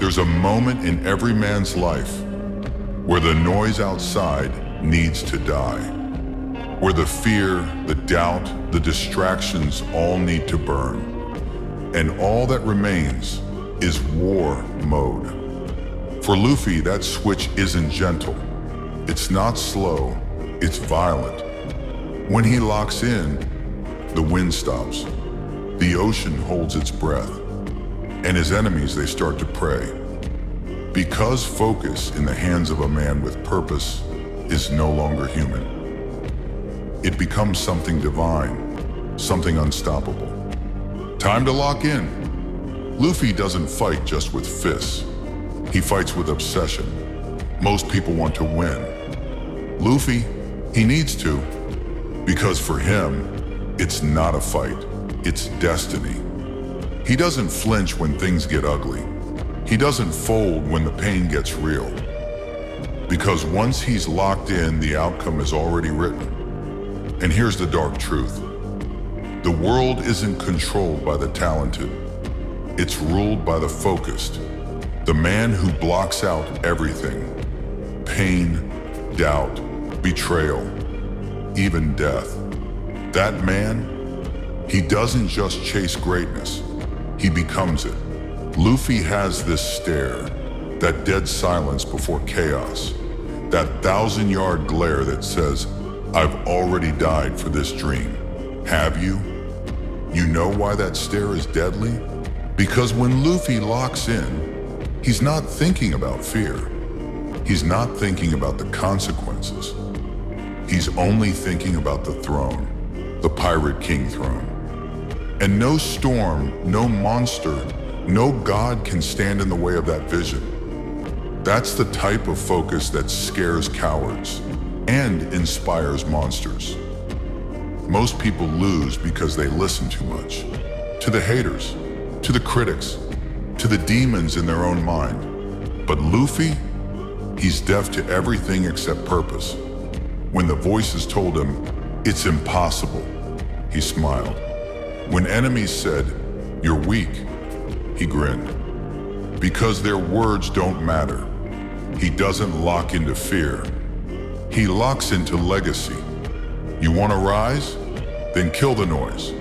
There's a moment in every man's life where the noise outside needs to die, where the fear, the doubt, the distractions all need to burn, and all that remains is war mode. For Luffy, that switch isn't gentle. It's not slow, it's violent. When he locks in, the wind stops, the ocean holds its breath, and his enemies, they start to pray. Because focus in the hands of a man with purpose is no longer human. It becomes something divine, something unstoppable. Time to lock in. Luffy doesn't fight just with fists. He fights with obsession. Most people want to win. Luffy, he needs to, because for him, it's not a fight, it's destiny. He doesn't flinch when things get ugly. He doesn't fold when the pain gets real. Because once he's locked in, the outcome is already written. And here's the dark truth. The world isn't controlled by the talented. It's ruled by the focused. The man who blocks out everything. Pain, doubt, betrayal, even death. That man, he doesn't just chase greatness. He becomes it. Luffy has this stare, that dead silence before chaos, that 1,000-yard glare that says, I've already died for this dream. Have you? You know why that stare is deadly? Because when Luffy locks in, he's not thinking about fear. He's not thinking about the consequences. He's only thinking about the throne, the Pirate King throne. And no storm, no monster, no god can stand in the way of that vision. That's the type of focus that scares cowards and inspires monsters. Most people lose because they listen too much. To the haters, to the critics, to the demons in their own mind. But Luffy, he's deaf to everything except purpose. When the voices told him, it's impossible, he smiled. When enemies said, you're weak, he grinned. Because their words don't matter. He doesn't lock into fear. He locks into legacy. You want to rise? Then kill the noise.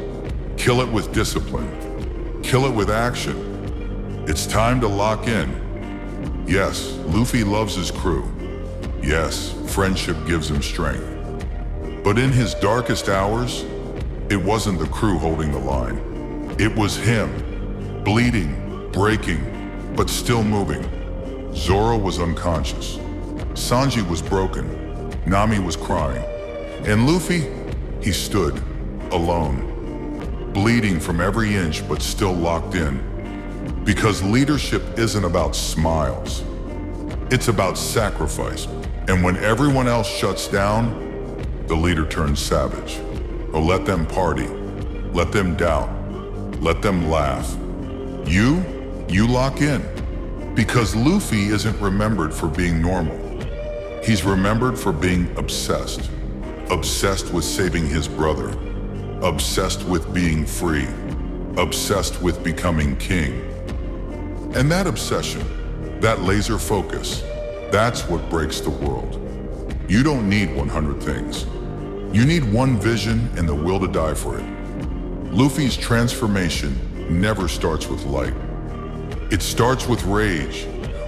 Kill it with discipline. Kill it with action. It's time to lock in. Yes, Luffy loves his crew. Yes, friendship gives him strength. But in his darkest hours, it wasn't the crew holding the line. It was him, bleeding, breaking, but still moving. Zoro was unconscious. Sanji was broken. Nami was crying. And Luffy, he stood, alone, bleeding from every inch but still locked in. Because leadership isn't about smiles. It's about sacrifice. And when everyone else shuts down, the leader turns savage. Oh, let them party. Let them doubt. Let them laugh. You lock in. Because Luffy isn't remembered for being normal. He's remembered for being obsessed. Obsessed with saving his brother. Obsessed with being free. Obsessed with becoming king. And that obsession, that laser focus, that's what breaks the world. You don't need 100 things. You need one vision and the will to die for it. Luffy's transformation never starts with light. It starts with rage,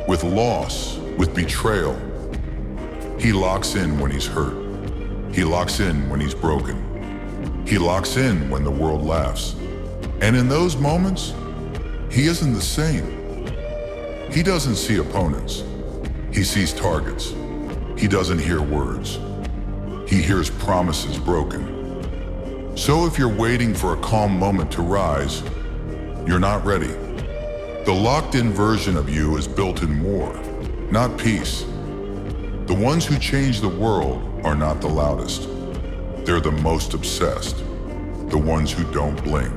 with loss, with betrayal. He locks in when he's hurt. He locks in when he's broken. He locks in when the world laughs. And in those moments, he isn't the same. He doesn't see opponents. He sees targets. He doesn't hear words. He hears promises broken. So if you're waiting for a calm moment to rise, you're not ready. The locked-in version of you is built in war, not peace. The ones who change the world are not the loudest. They're the most obsessed. The ones who don't blink.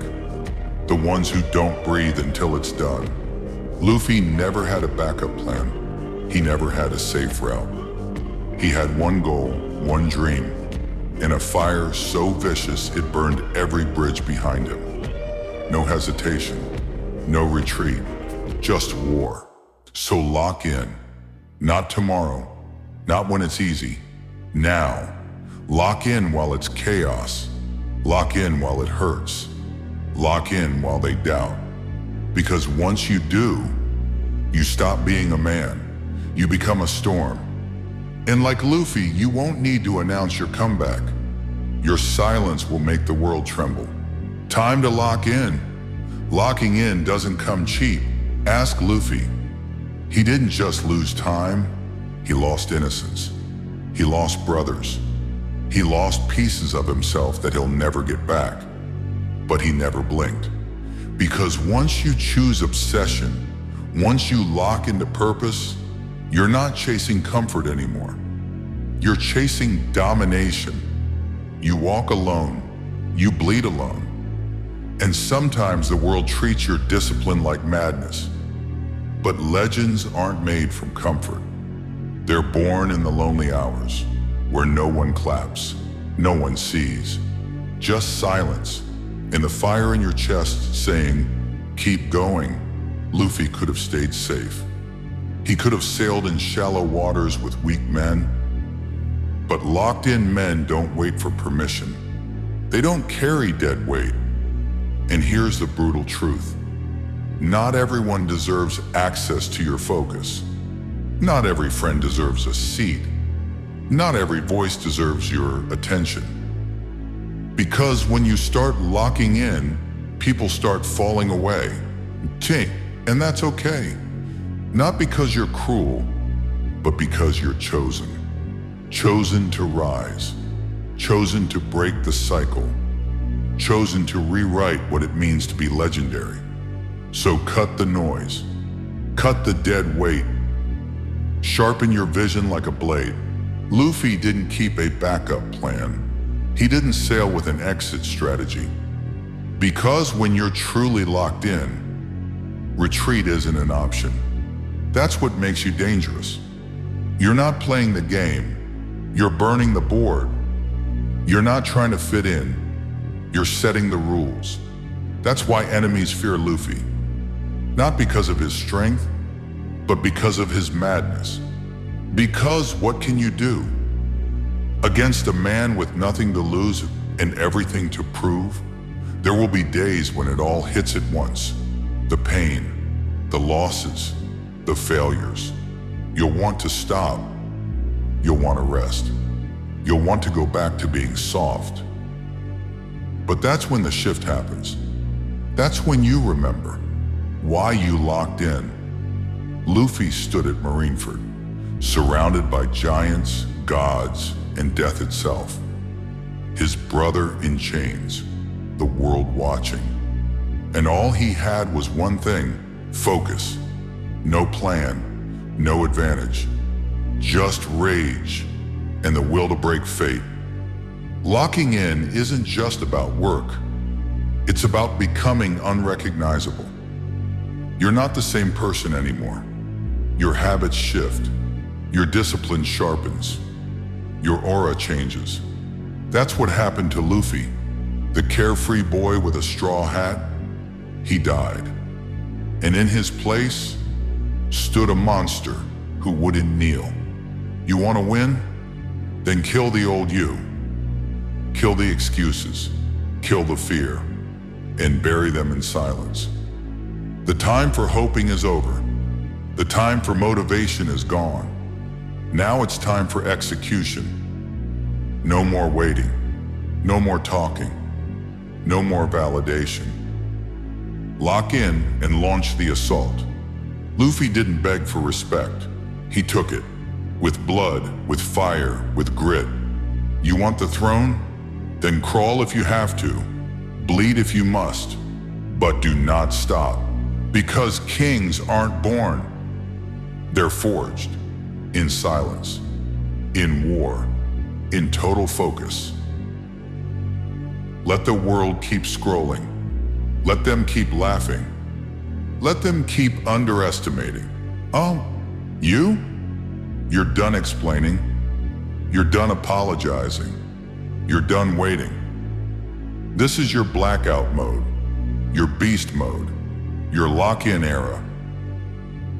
The ones who don't breathe until it's done. Luffy never had a backup plan. He never had a safe route. He had one goal, one dream, and a fire so vicious it burned every bridge behind him. No hesitation, no retreat, just war. So lock in. Not tomorrow, not when it's easy. Now. Lock in while it's chaos. Lock in while it hurts. Lock in while they doubt. Because once you do, you stop being a man. You become a storm. And like Luffy, you won't need to announce your comeback. Your silence will make the world tremble. Time to lock in. Locking in doesn't come cheap. Ask Luffy. He didn't just lose time, he lost innocence. He lost brothers. He lost pieces of himself that he'll never get back. But he never blinked. Because once you choose obsession, once you lock into purpose, you're not chasing comfort anymore. You're chasing domination. You walk alone. You bleed alone. And sometimes the world treats your discipline like madness. But legends aren't made from comfort. They're born in the lonely hours, where no one claps, no one sees, just silence, and the fire in your chest saying, keep going. Luffy could have stayed safe. He could have sailed in shallow waters with weak men. But locked-in men don't wait for permission. They don't carry dead weight. And here's the brutal truth. Not everyone deserves access to your focus. Not every friend deserves a seat. Not every voice deserves your attention. Because when you start locking in, people start falling away. And that's okay. Not because you're cruel, but because you're chosen. Chosen to rise. Chosen to break the cycle. Chosen to rewrite what it means to be legendary. So cut the noise. Cut the dead weight. Sharpen your vision like a blade. Luffy didn't keep a backup plan. He didn't sail with an exit strategy. Because when you're truly locked in, retreat isn't an option. That's what makes you dangerous. You're not playing the game. You're burning the board. You're not trying to fit in. You're setting the rules. That's why enemies fear Luffy. Not because of his strength, but because of his madness. Because what can you do? Against a man with nothing to lose and everything to prove, there will be days when it all hits at once. The pain, the losses, the failures. You'll want to stop. You'll want to rest. You'll want to go back to being soft. But that's when the shift happens. That's when you remember why you locked in. Luffy stood at Marineford, surrounded by giants, gods, and death itself. His brother in chains, the world watching. And all he had was one thing, focus. No plan, no advantage. Just rage and the will to break fate. Locking in isn't just about work. It's about becoming unrecognizable. You're not the same person anymore. Your habits shift. Your discipline sharpens. Your aura changes. That's what happened to Luffy, the carefree boy with a straw hat. He died. And in his place stood a monster who wouldn't kneel. You want to win? Then kill the old you. Kill the excuses. Kill the fear. And bury them in silence. The time for hoping is over. The time for motivation is gone. Now it's time for execution. No more waiting. No more talking. No more validation. Lock in and launch the assault. Luffy didn't beg for respect. He took it. With blood, with fire, with grit. You want the throne? Then crawl if you have to. Bleed if you must. But do not stop. Because kings aren't born. They're forged. In silence. In war. In total focus. Let the world keep scrolling. Let them keep laughing. Let them keep underestimating. Oh, you? You're done explaining. You're done apologizing. You're done waiting. This is your blackout mode. Your beast mode. Your lock-in era.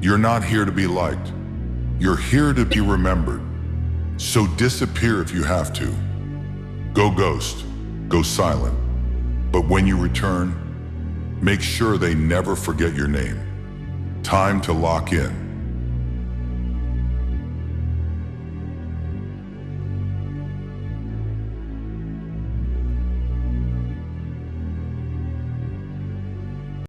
You're not here to be liked. You're here to be remembered. So disappear if you have to. Go ghost, go silent. But when you return, make sure they never forget your name. Time to lock in.